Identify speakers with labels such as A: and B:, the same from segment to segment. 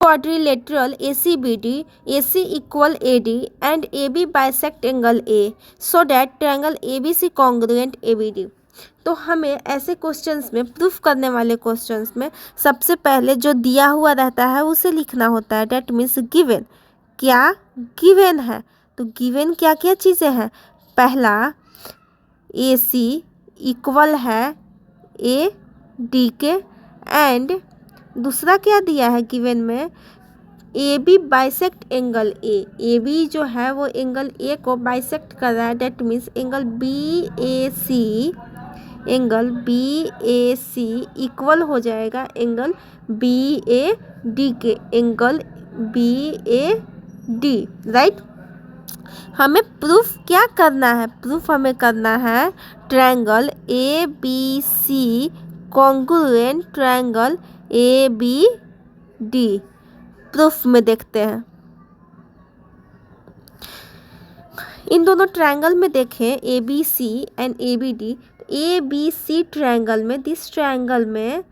A: quadrilateral ACBD, AC equal AD and AB bisect angle A so that triangle ABC congruent ABD। तो हमें ऐसे questions में, proof करने वाले क्वेश्चंस में सबसे पहले जो दिया हुआ रहता है उसे लिखना होता है। That means given. क्या गिवन है? तो गिवन क्या क्या चीज़ें हैं? पहला AC इक्वल है AD के, एंड दूसरा क्या दिया है गिवन में? AB bisect angle A। AB जो है वो एंगल A को बाइसेक्ट कर रहा है। That means angle BAC equal हो जाएगा एंगल BAD के, एंगल BAD, राइट। हमें प्रूफ क्या करना है? प्रूफ हमें करना है triangle ABC congruent triangle ABD। Proof में देखते हैं। इन दोनों ट्रायंगल में देखें ABC and ABD। ABC triangle में, दिस ट्रायंगल में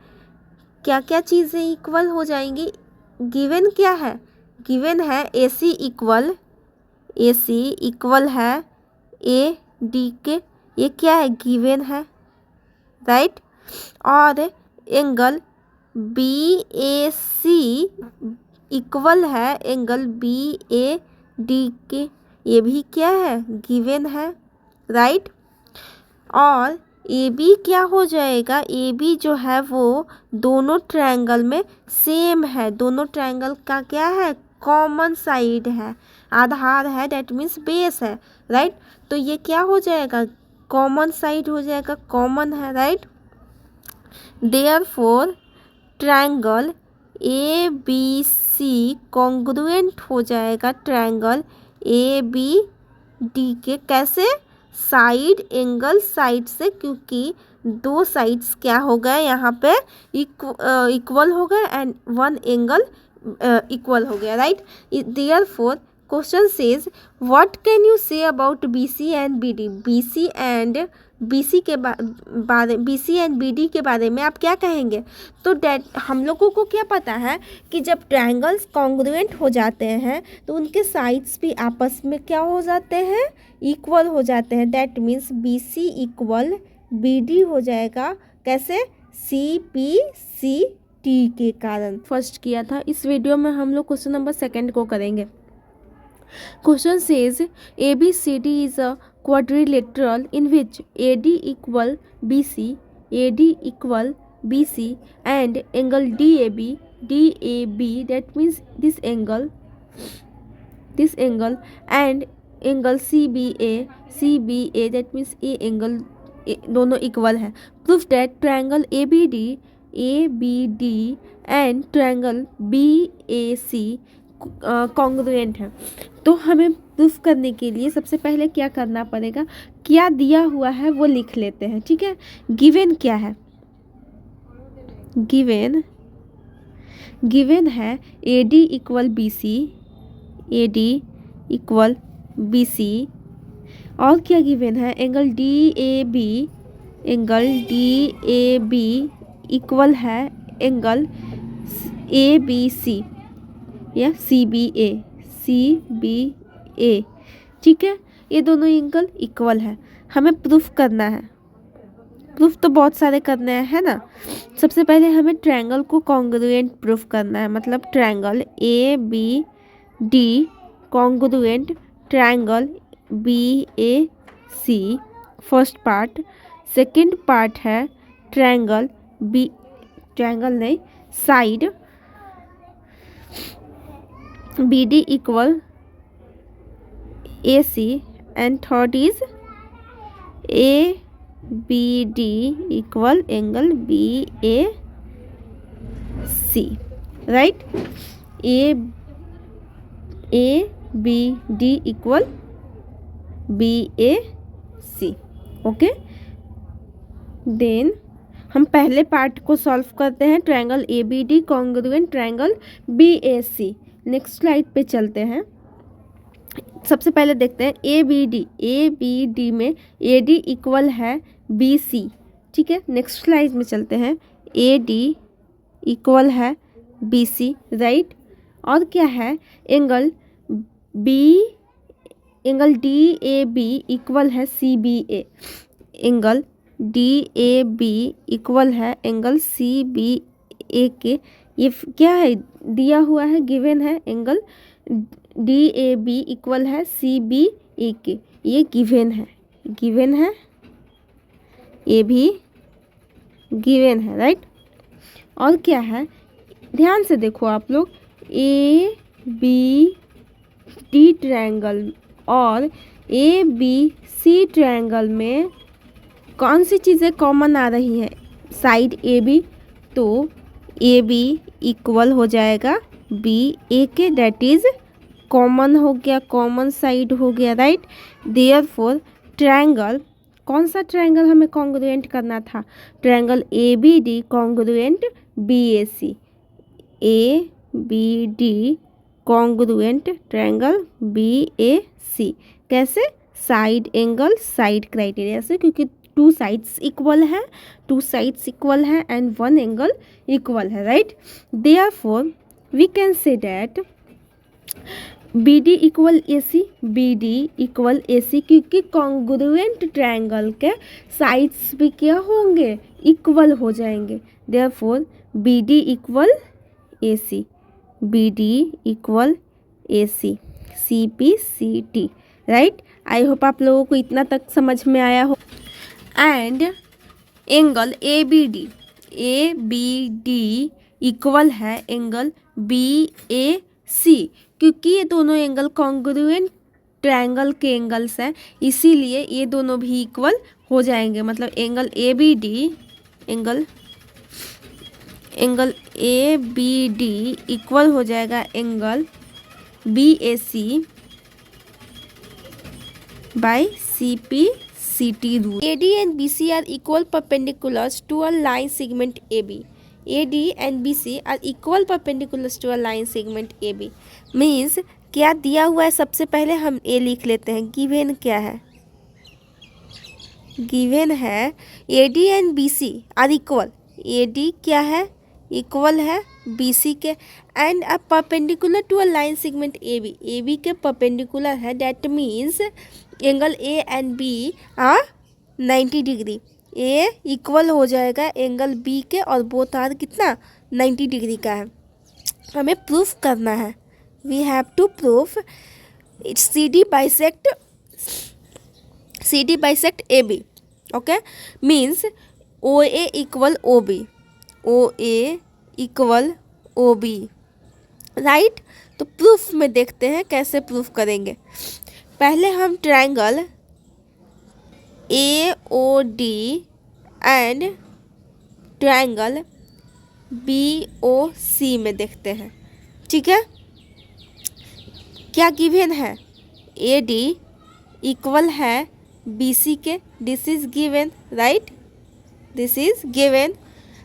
A: क्या क्या चीज़ें इक्वल हो जाएंगी? गिवन क्या है? गिवन है AC इक्वल है AD के। ये क्या है? गिवन है, राइट। और एंगल BAC इक्वल है एंगल BAD के। ये भी क्या है? गिवन है, राइट। और AB क्या हो जाएगा? AB जो है वो दोनों ट्रायंगल में सेम है। दोनों ट्रायंगल का क्या है? कॉमन साइड है, आधार है, डेट मीन्स बेस है, राइट। तो ये क्या हो जाएगा? कॉमन साइड हो जाएगा, कॉमन है, right. Therefore triangle ABC congruent हो जाएगा ट्रायंगल ABD के। कैसे? साइड, एंगल साइड से, क्योंकि दो साइड्स क्या हो गए यहाँ पे? इक्वल हो गए एंड वन एंगल इक्वल हो गया, right. Therefore question says what can you say about BC and BD? BC and BD के बारे में आप क्या कहेंगे? तो हम लोगों को क्या पता है कि जब ट्रायंगल्स कॉन्ग्रुएंट हो जाते हैं तो उनके साइड्स भी आपस में क्या हो जाते हैं? इक्वल हो जाते हैं। That means BC equal BD हो जाएगा। कैसे? CPCT के कारण। फर्स्ट किया था, इस वीडियो में हम लोग क्वेश्चन नंबर 2 को करेंगे। Question says ABCD is a quadrilateral in which AD equal BC, AD equal BC and angle DAB, that means this angle and angle CBA, that means A angle दोनों equal है। Prove that triangle ABD and triangle BAC congruent है। तो हमें proof करने के लिए सबसे पहले क्या करना पड़ेगा? क्या दिया हुआ है वो लिख लेते हैं, ठीक है। गिवन क्या है? गिवन है AD इक्वल BC, और क्या गिवन है? एंगल DAB इक्वल है एंगल ABC या CBA, ठीक है। ये दोनों एंगल इक्वल है। हमें प्रूफ करना है। प्रूफ तो बहुत सारे करने हैं, है ना। सबसे पहले हमें ट्रायंगल को कॉन्ग्रुएंट प्रूफ करना है, मतलब triangle ABD congruent triangle BAC, first part. Second part है triangle side BD equal AC and third is ABD equal angle BAC, right? ABD equal BAC, okay? Then हम पहले पार्ट को solve करते हैं। Triangle ABD congruent triangle BAC। Next slide पे चलते हैं। सबसे पहले देखते हैं ABD में AD इक्वल है BC, ठीक है। नेक्स्ट स्लाइड में चलते हैं। AD इक्वल है BC, राइट। और क्या है, angle D A B equal है C B A, angle D A B equal है एंगल सी बी ए के। ये क्या है, दिया हुआ है, गिवन है, angle D A B equal है सी बी ए के, ये गिवन है, ये भी गिवन है, राइट। और क्या है, ध्यान से देखो आप लोग, ए बी डी ट्रायंगल और ए बी सी ट्रायंगल में कौन सी चीज़ें कॉमन आ रही हैं, साइड ए बी, तो ए बी इक्वल हो जाएगा बी ए के, डेट इज कॉमन हो गया, कॉमन साइड हो गया, राइट। देयरफॉर ट्रायंगल, कौन सा ट्रायंगल हमें कॉन्ग्रुएंट करना था, triangle A B D congruent B A C, A B D congruent triangle B A C. कैसे, साइड एंगल साइड क्राइटेरिया से, क्योंकि टू साइड्स इक्वल है एंड वन एंगल इक्वल है, right. Therefore we can say that B D equal A C, क्योंकि congruent triangle के sides भी क्या होंगे, इक्वल हो जाएंगे। Therefore B D equal A C, C P C T, right. I hope आप लोगों को इतना तक समझ में आया हो। And angle A B D equal है एंगल बी ए सी, क्योंकि ये दोनों एंगल कॉन्ग्रुएंट ट्रायंगल के एंगल्स हैं, इसीलिए ये दोनों भी इक्वल हो जाएंगे। मतलब angle A B D equal हो जाएगा angle B A C by C P C T rule. A D and B C are equal perpendiculars to a line segment A B. AD and BC are equal perpendiculars to a line segment AB। Means क्या दिया हुआ है, सबसे पहले हम A लिख लेते हैं। गिवन क्या है, गिवन है AD and BC are equal. AD क्या है, इक्वल है BC के, and a perpendicular to a line segment AB के परपेंडिकुलर है। That means angle A and B are 90 degree. A equal हो जाएगा एंगल बी के, और बोथ आर कितना 90 डिग्री का है। हमें प्रूफ करना है, we have to proof C D bisect A B. Okay, means O A equal O B, right. तो प्रूफ में देखते हैं कैसे प्रूफ करेंगे। पहले हम triangle AOD and triangle BOC में देखते हैं, ठीक है। क्या गिवन है, AD इक्वल है BC के, this is given, right, this is given.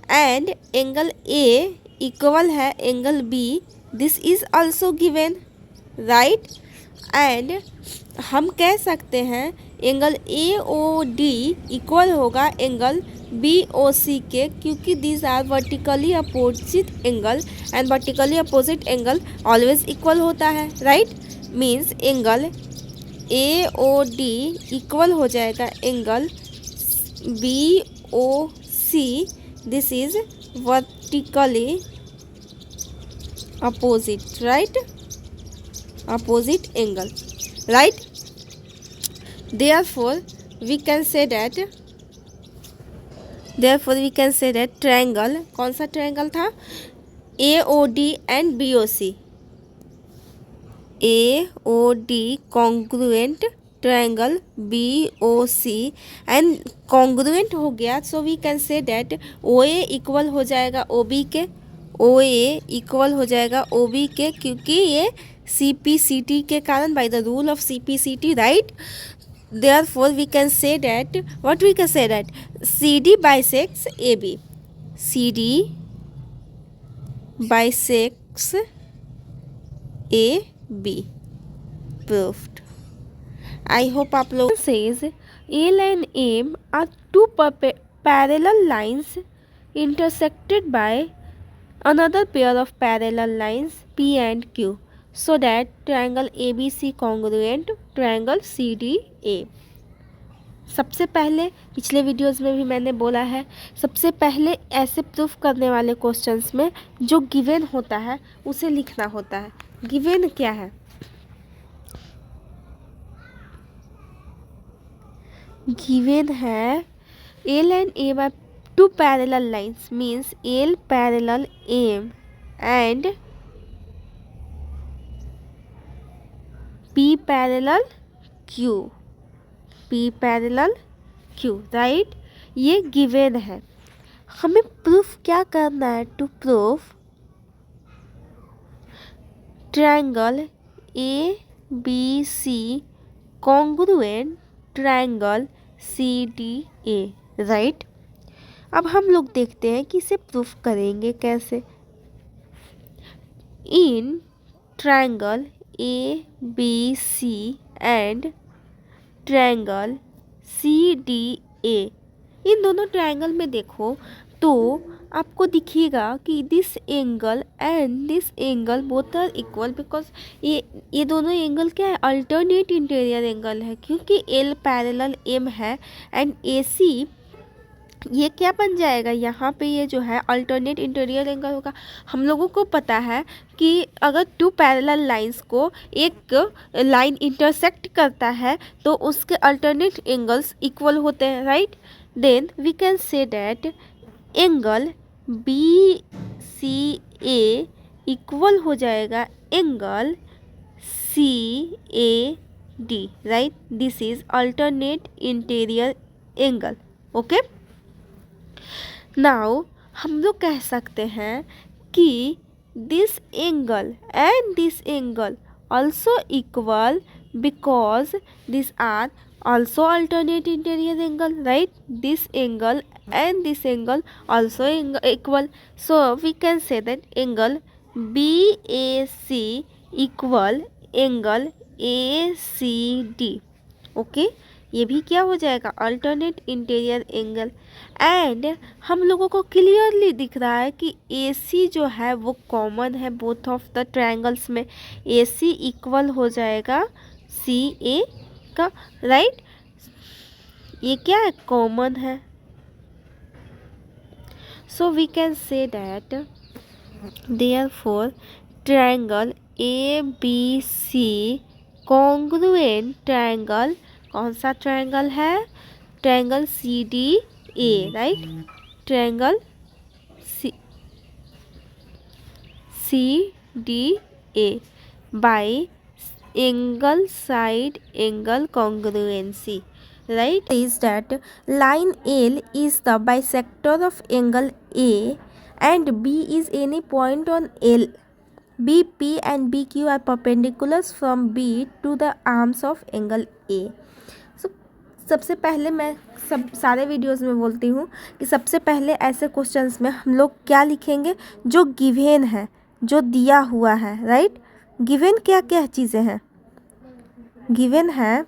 A: And angle A equal है angle B, this is also given, right. And हम कह सकते हैं एंगल AOD इक्वल होगा एंगल BOC के, क्योंकि these are vertically opposite angle, and vertically opposite angle always equal होता है, right. Means angle AOD equal हो जाएगा angle BOC, this is vertically opposite, right, opposite angle, right। therefore we can say that triangle, कौन सा triangle था, AOD and BOC, AOD congruent triangle BOC and congruent हो गया, so we can say that OA equal हो जाएगा OB के, OA equal हो जाएगा OB के, क्योंकि ये CPCT के कारण, by the rule of CPCT, right। Therefore we can say that, what we can say that CD bisects AB, CD bisects AB, proved। I hope आप लोग says L and M are two parallel lines intersected by another pair of parallel lines P and Q so that triangle ABC congruent triangle CDA। सबसे पहले पिछले videos में भी मैंने बोला है, सबसे पहले ऐसे प्रूफ करने वाले क्वेश्चंस में जो गिवन होता है उसे लिखना होता है। गिवन क्या है? गिवन है L and A by two parallel lines means L parallel M and P parallel Q, P parallel Q, right. ये गिवन है। हमें प्रूफ क्या करना है? To proof triangle A B C congruent triangle C D A, right. अब हम लोग देखते हैं कि इसे प्रूफ करेंगे कैसे। In triangle A B C and triangle C D A, इन दोनों ट्रायंगल में देखो तो आपको दिखेगा कि this angle and this angle both are equal because ये दोनों एंगल क्या है? अल्टरनेट इंटीरियर एंगल है, क्योंकि एल पैरेलल एम है एंड ए सी ये क्या बन जाएगा? यहाँ पे ये जो है अल्टरनेट इंटीरियर एंगल होगा। हम लोगों को पता है कि अगर टू पैरेलल लाइंस को एक लाइन इंटरसेक्ट करता है तो उसके अल्टरनेट एंगल्स इक्वल होते हैं, right. Then we can say that angle B C A equal हो जाएगा angle C A D, right. This is alternate interior angle, okay. Now हम लोग कह सकते हैं कि this angle and this angle also equal because these are also alternate interior angle, right? This angle and this angle also equal, so we can say that angle BAC equal angle ACD, okay। ये भी क्या हो जाएगा? Alternate interior angle. And हम लोगों को clearly दिख रहा है कि AC जो है वो कॉमन है बोथ ऑफ द ट्रायंगल्स में। AC इक्वल हो जाएगा CA का, राइट। ये क्या है? कॉमन है। So we can say that therefore triangle ABC congruent triangle, कौन सा ट्रायंगल है? Triangle CDA, right. Triangle CDA by angle side angle congruency, right, is that line L is the bisector of angle A and B is any point on L. BP and BQ are perpendiculars from B to the arms of angle A. सबसे पहले मैं सारे videos में बोलती हूँ कि सबसे पहले ऐसे क्वेश्चंस में हम लोग क्या लिखेंगे? जो गिवन है, जो दिया हुआ है, राइट। गिवन क्या क्या चीज़ें हैं? गिवन है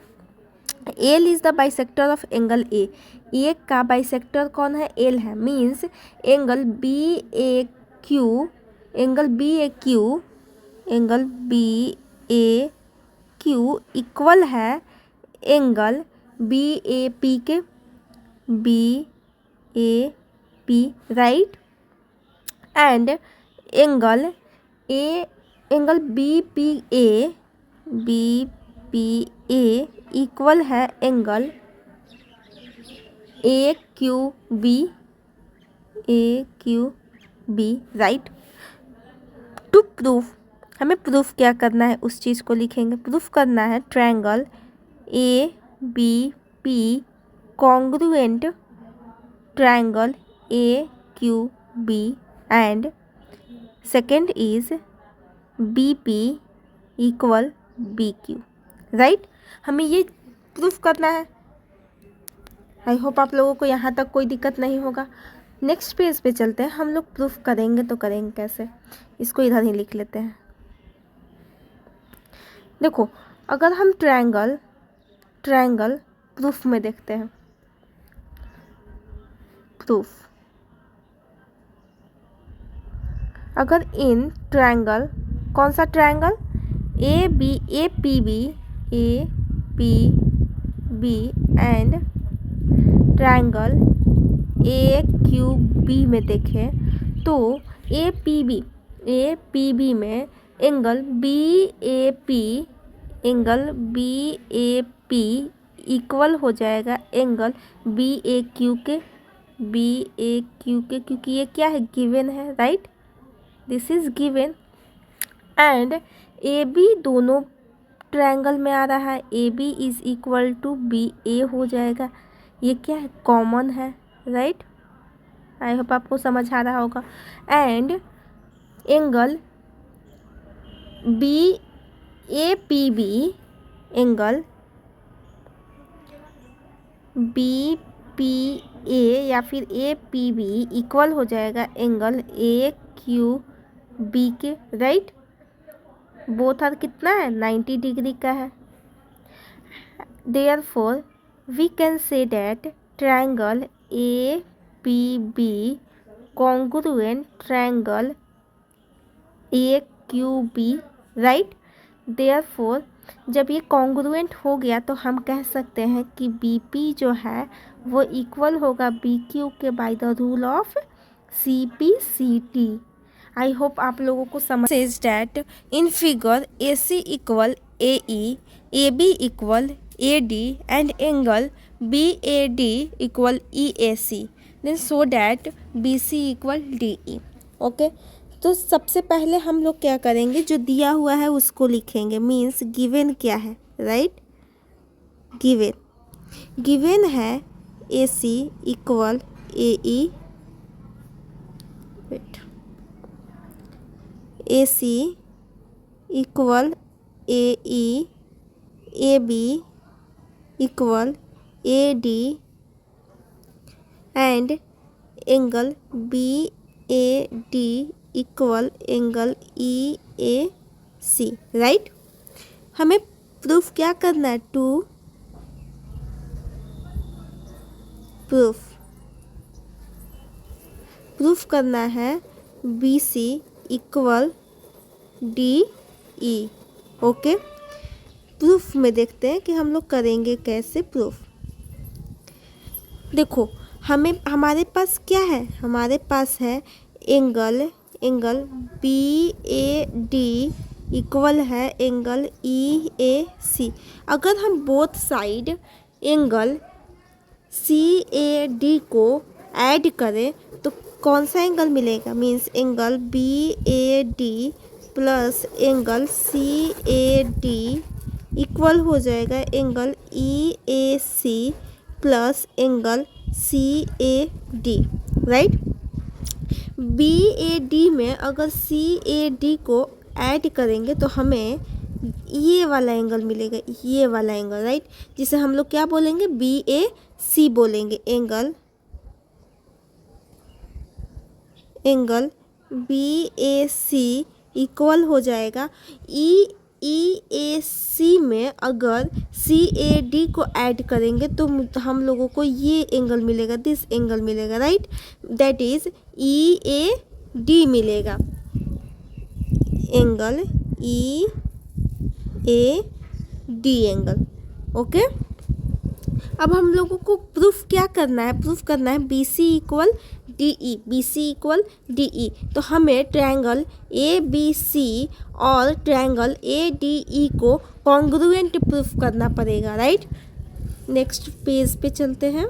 A: L is the bisector of angle A, A का बाइसेक्टर कौन है? एल है। Means angle B A Q, angle B A Q, angle B A Q equal है एंगल बी ए पी के, B A P, right. And angle B P A, B P A equal है angle A Q B, A Q B, right. To proof, हमें proof क्या करना है उस चीज़ को लिखेंगे। प्रूफ करना है triangle A B P congruent triangle A Q B and second is B P equal B Q, right. हमें ये प्रूफ करना है। आई होप आप लोगों को यहाँ तक कोई दिक्कत नहीं होगा। नेक्स्ट पेज पे चलते हैं। हम लोग प्रूफ करेंगे तो करेंगे कैसे? इसको इधर ही लिख लेते हैं। देखो, अगर हम ट्रायंगल प्रूफ में देखते हैं, प्रूफ अगर इन ट्रायंगल, कौन सा triangle, A P B and triangle A Q B में देखें तो ए पी बी में angle B A P equal हो जाएगा एंगल बी ए क्यू के, क्योंकि ये क्या है, गिवन है, right, this is given. And A B दोनों ट्रायंगल में आ रहा है, A B is equal to B A हो जाएगा, ये क्या है, कॉमन है, राइट। आई होप आपको समझ आ रहा होगा। And angle B A P B, angle B P A या फिर ए पी बी इक्वल हो जाएगा एंगल ए क्यू बी के, राइट। बोथ आर कितना है, 90 डिग्री का है। Therefore we can say that triangle A P B congruent triangle A Q B, right. Therefore जब ये कॉन्ग्रुएंट हो गया तो हम कह सकते हैं कि बी पी जो है वो इक्वल होगा बी क्यू के by the rule of C P C T. I hope आप लोगों को समझ says that in figure A C equal A E, A B equal A D and angle B A D equal E A C, then so that B C equal D E. Okay, तो सबसे पहले हम लोग क्या करेंगे, जो दिया हुआ है उसको लिखेंगे, मीन्स गिवन क्या है, राइट। गिवन है A C equal A E, A C equal A E, A B equal A D and angle B A D equal angle E A C, right. हमें प्रूफ क्या करना है, to proof करना है B C equal D E. Okay, proof में देखते हैं कि हम लोग करेंगे कैसे प्रूफ। देखो हमारे पास क्या है, हमारे पास है angle B A D equal है एंगल ई ए सी। अगर हम both side angle C A D को ऐड करें तो कौन सा एंगल मिलेगा, means angle B A D plus angle C A D equal हो जाएगा angle E A C plus angle C A D, right. B A D में अगर सी ए डी को ऐड करेंगे तो हमें ये वाला एंगल मिलेगा, ये वाला एंगल, राइट, जिसे हम लोग क्या बोलेंगे, बी ए सी बोलेंगे। Angle B A C equal हो जाएगा ई ए सी में अगर सी ए डी को ऐड करेंगे तो हम लोगों को ये एंगल मिलेगा, दिस एंगल मिलेगा, right, that is E A D मिलेगा, angle E A D angle. Okay, अब हम लोगों को प्रूफ क्या करना है, प्रूफ करना है B C equal D E, तो हमें ट्रायंगल ए बी सी और ट्रायंगल ए डी ई को कॉन्ग्रुएंट प्रूफ करना पड़ेगा, राइट। नेक्स्ट पेज पे चलते हैं।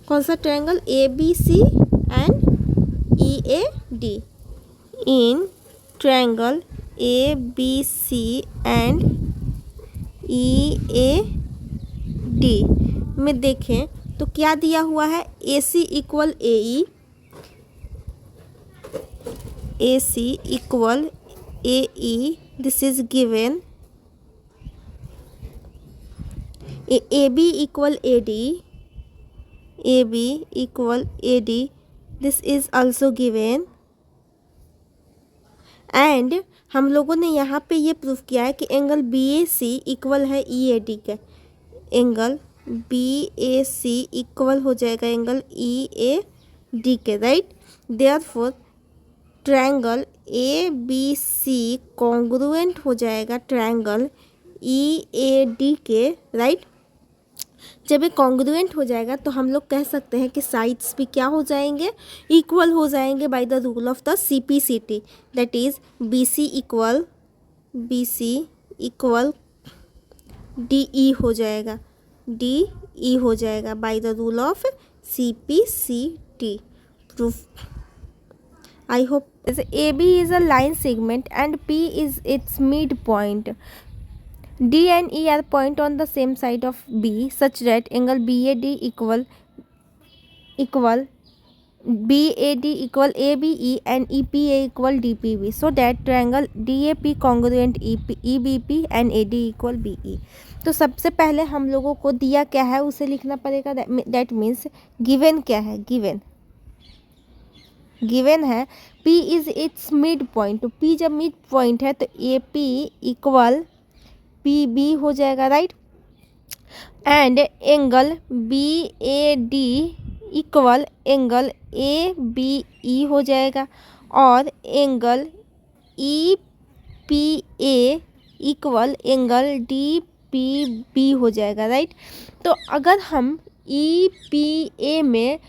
A: कौन सा triangle, A B C and E A D. In triangle A B C and E A D में देखें तो क्या दिया हुआ है, A C equal A E, A C equal A E, this is given. A B equal A D, A B equal A D, this is also given. And हम लोगों ने यहाँ पे ये प्रूफ किया है कि angle B A C equal है ई ए डी का, angle B A C equal हो जाएगा एंगल ई ए डी के, right. Therefore triangle A B C congruent हो जाएगा ट्रायंगल ई ए डी के, राइट। जब ये कॉन्ग्रुएंट हो जाएगा तो हम लोग कह सकते हैं कि साइड्स भी क्या हो जाएंगे, इक्वल हो जाएंगे bye the rule of the CPCT, that is BC equal DE हो जाएगा, DE हो जाएगा bye the rule of CPCT proof. I hope AB is a line segment and P is its midpoint. D and E are point on the same side of B such that angle BAD equal BAD equal ABE and EPA equal DPB, so that triangle DAP congruent EBP and AD equal BE। तो सबसे पहले हम लोगों को दिया क्या है उसे लिखना पड़ेगा, दैट मीन्स गिवन क्या है, गिवन है P is it's mid point. तो P जब मिड पॉइंट है तो AP इक्वल PB हो जाएगा, right. And angle BAD equal angle ABE हो जाएगा और angle EPA equal angle DPB हो जाएगा, राइट। तो अगर हम EPA में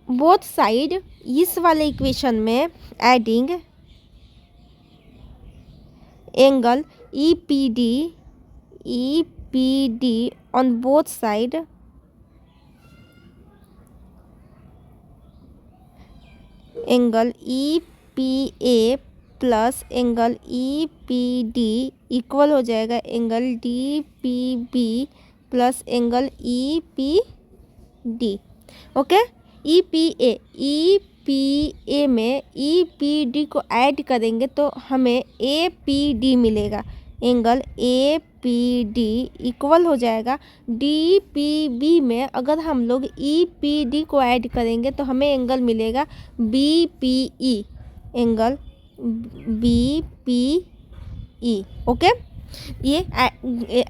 A: बोथ साइड इस वाले इक्वेशन में adding angle EPD on both side angle EPA plus angle EPD equal हो जाएगा angle DPB plus angle EPD, okay. EPA में EPD को ऐड करेंगे तो हमें APD मिलेगा, एंगल APD इक्वल हो जाएगा DPB में अगर हम लोग EPD को ऐड करेंगे तो हमें एंगल मिलेगा BPE, एंगल BPE, ओके। ये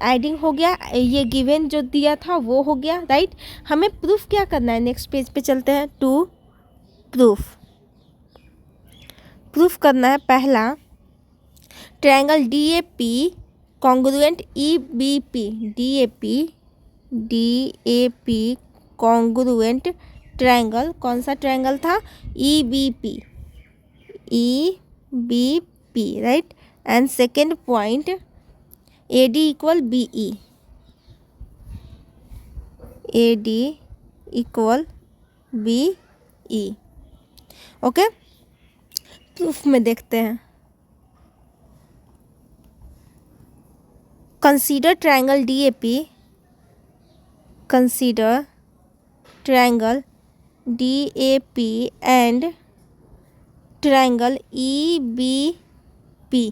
A: एडिंग हो गया, ये गिवन जो दिया था वो हो गया, राइट। हमें प्रूफ क्या करना है, नेक्स्ट पेज पे चलते हैं टू प्रूफ करना है। पहला triangle DAP congruent EBP, DAP congruent triangle, कौन सा ट्रायंगल था, EBP, right. And second point AD equal BE, AD equal BE, okay. Proof में देखते हैं। Consider triangle DAP, consider triangle DAP and triangle EBP।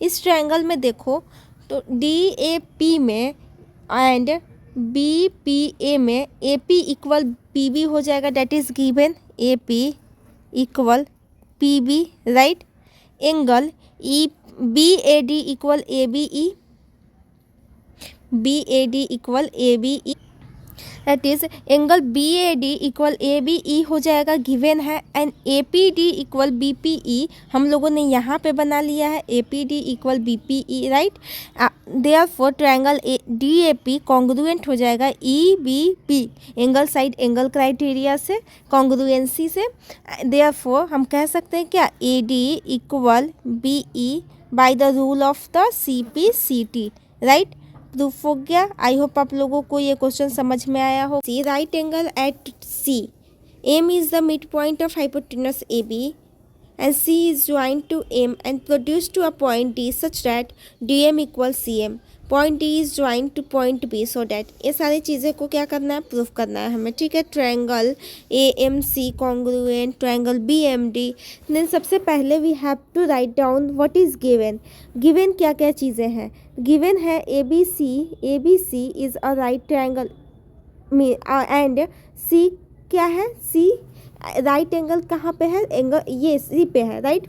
A: इस ट्रायंगल में देखो तो DAP में एंड BPA में AP इक्वल PB हो जाएगा, that is given AP equal PB, right. Angle BAD equal ABE, that is angle BAD equal ABE हो जाएगा, गिवन है। एंड APD इक्वल BPE हम लोगों ने यहाँ पे बना लिया है, APD equal BPE, right. Therefore triangle DAP congruent हो जाएगा EBP, angle side angle criteria से, कॉन्ग्रुएंसी से। देयरफॉर हम कह सकते हैं क्या, AD equal BE bye the rule of the CPCT, right. Proof हो गया। आई होप आप लोगों को ये क्वेश्चन समझ में आया हो। See right angle at C, M is the midpoint of hypotenuse AB and C is joined to M and produced to a point D such that DM equals CM. Point D is joined to point B so that ये सारी चीज़ें को क्या करना है, proof करना है हमें, ठीक है। Triangle AMC congruent triangle BMD। Then सबसे पहले we have to write down what is given. Given क्या क्या चीज़ें हैं, गिवन है ABC is a right triangle and C क्या है, C राइट एंगल कहाँ पे है, एंगल ये C पे है, राइट।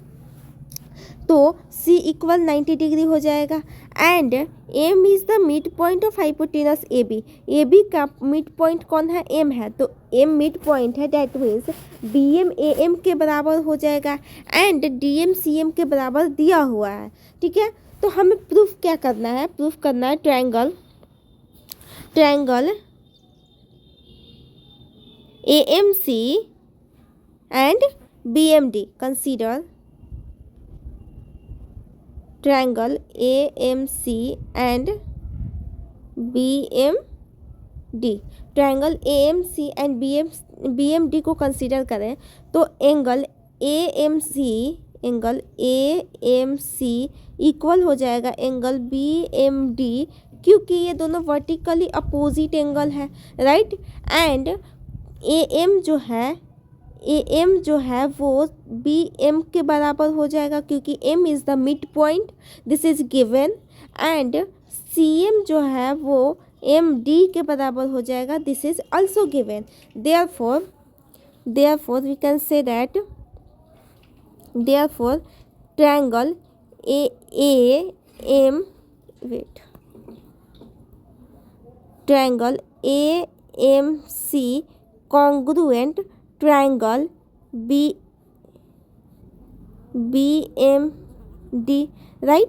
A: तो सी इक्वल 90 डिग्री हो जाएगा। And M is the mid point of hypotenuse A B का मिड पॉइंट कौन है, एम है, तो एम मिड पॉइंट है, that means B M A M के बराबर हो जाएगा and D M C M के बराबर दिया हुआ है। ठीक है, तो हमें प्रूफ क्या करना है, प्रूफ करना है triangle A M C and B M D. Consider triangle AMC and BMD। Triangle AMC and BMD को कंसीडर करें तो एंगल AMC इक्वल हो जाएगा एंगल BMD, क्योंकि ये दोनों वर्टिकली अपोजिट एंगल है, राइट। एंड AM जो है वो BM के बराबर हो जाएगा, क्योंकि M is the mid point, this is given. And CM जो है वो MD के बराबर हो जाएगा, this is also given. therefore we can say that triangle triangle AMC congruent triangle BMD, right.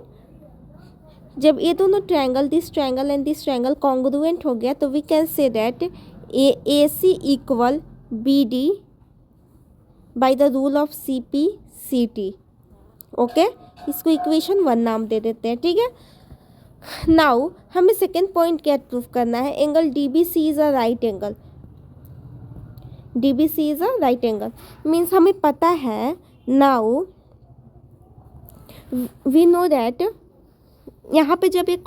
A: जब ये दोनों triangle, this triangle and this triangle congruent हो गया, तो we can say that AC equal BD by the rule of CP/CT। Okay, इसको equation 1 नाम दे देते हैं, ठीक है। नाउ हमें सेकेंड पॉइंट क्या प्रूफ करना है, angle DBC is a right angle. DBC is a right angle means हमें पता है, नाउ वी नो दैट यहाँ पे जब ये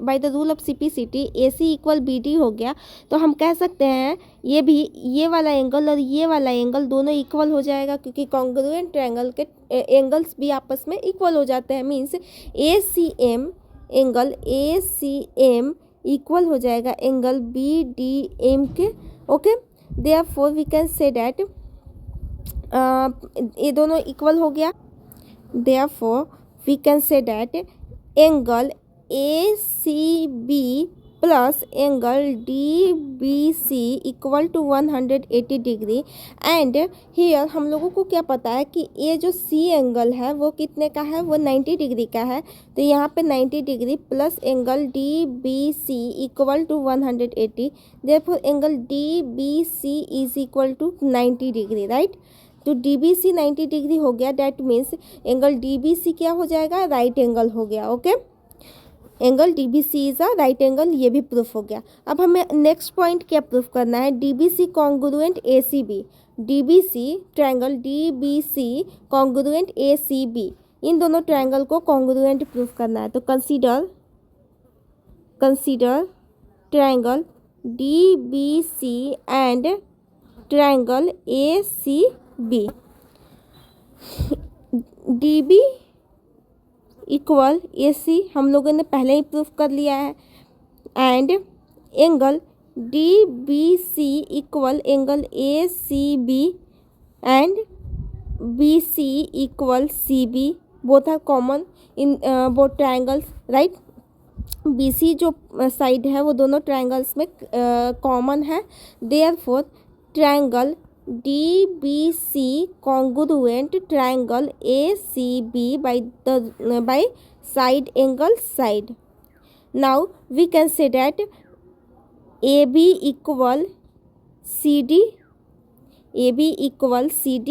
A: bye the rule of CP/CT AC equal BD हो गया, तो हम कह सकते हैं ये वाला एंगल और ये वाला एंगल दोनों इक्वल हो जाएगा, क्योंकि कॉन्ग्रुएंट ट्रायंगल के एंगल्स भी आपस में इक्वल हो जाते हैं। मीन्स एंगल ACM इक्वल हो जाएगा एंगल BDM के। Okay, therefore we can say that ये दोनों इक्वल हो गया। therefore we can say that angle ACB plus angle DBC equal to 180 degree. And here हम लोगों को क्या पता है कि ये जो C एंगल है वो कितने का है, वो 90 डिग्री का है, तो यहाँ पे 90 degree plus angle DBC equal to 180, therefore angle DBC is equal to 90 degree, right. तो DBC 90 डिग्री हो गया, डैट मीन्स एंगल DBC क्या हो जाएगा, राइट एंगल हो गया। Okay, angle DBC is a right angle, ये भी प्रूफ हो गया। अब हमें नेक्स्ट पॉइंट क्या प्रूफ करना है, DBC congruent ACB। DBC triangle DBC congruent ACB, इन दोनों ट्रायंगल को कॉन्ग्रुएंट प्रूफ करना है। तो consider triangle DBC and triangle ACB। DB equal AC हम लोगों ने पहले ही प्रूफ कर लिया है, and angle DBC equal angle ACB and BC equal CB, both are common in both triangles, right. BC जो साइड है वो दोनों ट्रायंगल्स में कॉमन है, therefore triangle DBC congruent triangle ACB by side angle side. Now we can say that AB equal CD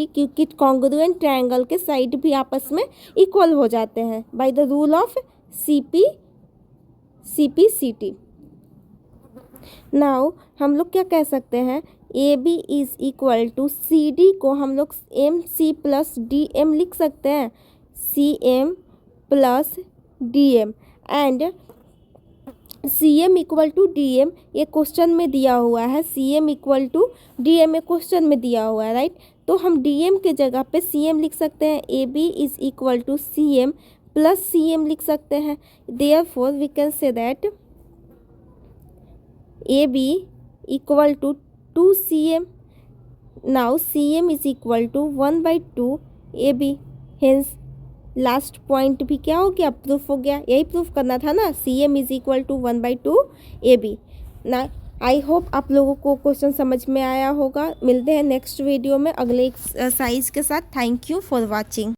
A: क्योंकि congruent triangle के side भी आपस में इक्वल हो जाते हैं by the rule of CP/CT। Now हम लोग क्या कह सकते हैं, AB is equal to CD को हम लोग MC प्लस DM लिख सकते हैं, CM plus DM and CM equal to DM ये क्वेश्चन में दिया हुआ है, CM इक्वल टू DM ये क्वेश्चन में दिया हुआ है, राइट। तो हम DM के जगह पे CM लिख सकते हैं, AB is equal to CM plus CM लिख सकते हैं, therefore we can say that AB equal to 2CM. Now CM is equal to 1/2 AB. Hence last point भी क्या हो गया, प्रूफ हो गया। यही प्रूफ करना था ना, CM is equal to 1/2 AB ना। आई होप आप लोगों को क्वेश्चन समझ में आया होगा। मिलते हैं नेक्स्ट वीडियो में अगले एक्सरसाइज के साथ। Thank you for watching.